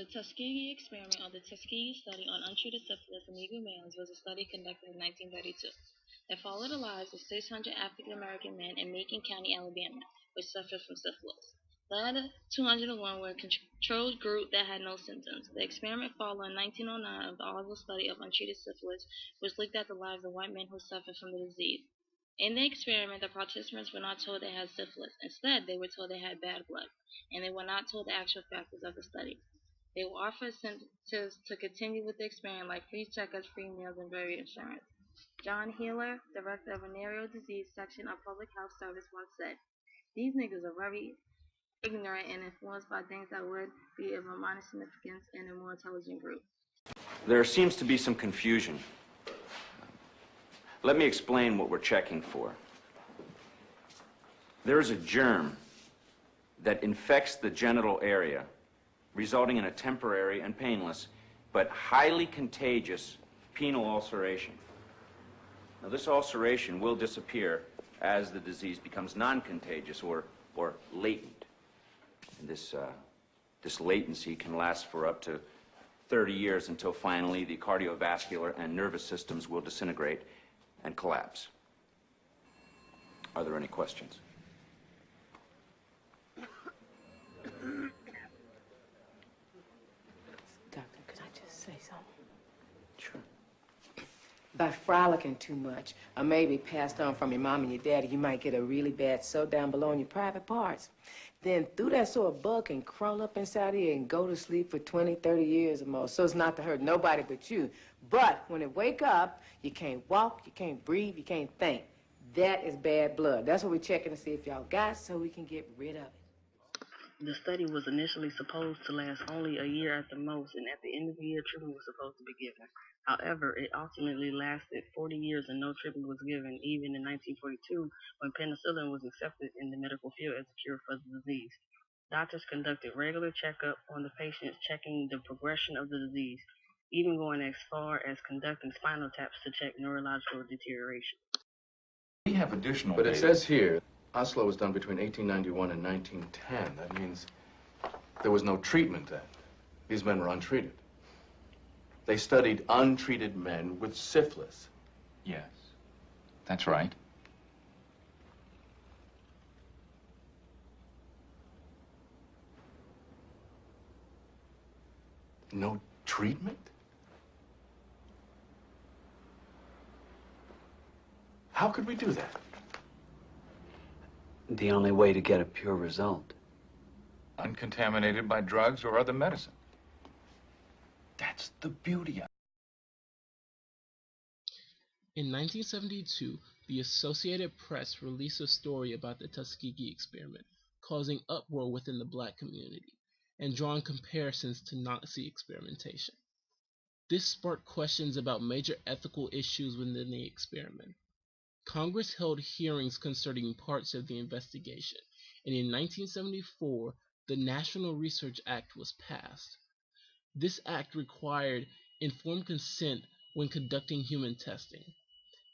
The Tuskegee experiment, or the Tuskegee study on untreated syphilis in Negro males, was a study conducted in 1932 that followed the lives of 600 African American men in Macon County, Alabama, which suffered from syphilis. The other 201 were a controlled group that had no symptoms. The experiment followed in 1909 of the Oslo study of untreated syphilis, which looked at the lives of white men who suffered from the disease. In the experiment, the participants were not told they had syphilis. Instead, they were told they had bad blood, and they were not told the actual factors of the study. They were offered incentives to continue with the experiment, like free checkups, free meals, and burial insurance. John Healer, director of venereal disease section of Public Health Service, once said, "These niggas are very ignorant and influenced by things that would be of a minor significance in a more intelligent group." There seems to be some confusion. Let me explain what we're checking for. There is a germ that infects the genital area, resulting in a temporary and painless, but highly contagious penile ulceration. Now, this ulceration will disappear as the disease becomes non-contagious or latent. And this latency can last for up to 30 years until finally the cardiovascular and nervous systems will disintegrate and collapse. Are there any questions? Doctor, could I just say something? Sure. By frolicking too much, or maybe passed on from your mom and your daddy, you might get a really bad sew down below in your private parts. Then through that so a bug can crawl up inside of you and go to sleep for 20, 30 years or more, so as not to hurt nobody but you. But when it wake up, you can't walk, you can't breathe, you can't think. That is bad blood. That's what we're checking to see if y'all got, so we can get rid of it. The study was initially supposed to last only a year at the most, and at the end of the year, treatment was supposed to be given. However, it ultimately lasted 40 years and no treatment was given, even in 1942, when penicillin was accepted in the medical field as a cure for the disease. Doctors conducted regular checkup on the patients, checking the progression of the disease, even going as far as conducting spinal taps to check neurological deterioration. We have additional But data. it says here, Oslo was done between 1891 and 1910. That means there was no treatment then. These men were untreated. They studied untreated men with syphilis. Yes, that's right. No treatment? How could we do that? The only way to get a pure result. Uncontaminated by drugs or other medicine. That's the beauty of it. In 1972, the Associated Press released a story about the Tuskegee experiment, causing uproar within the black community, and drawing comparisons to Nazi experimentation. This sparked questions about major ethical issues within the experiment. Congress held hearings concerning parts of the investigation, and in 1974, the National Research Act was passed. This act required informed consent when conducting human testing.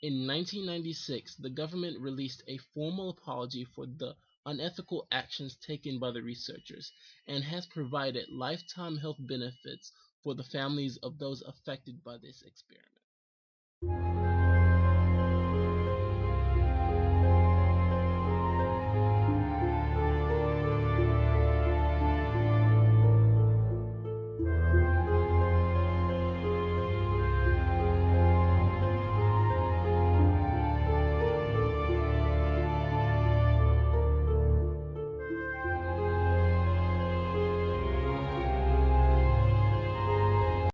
In 1996, the government released a formal apology for the unethical actions taken by the researchers and has provided lifetime health benefits for the families of those affected by this experiment.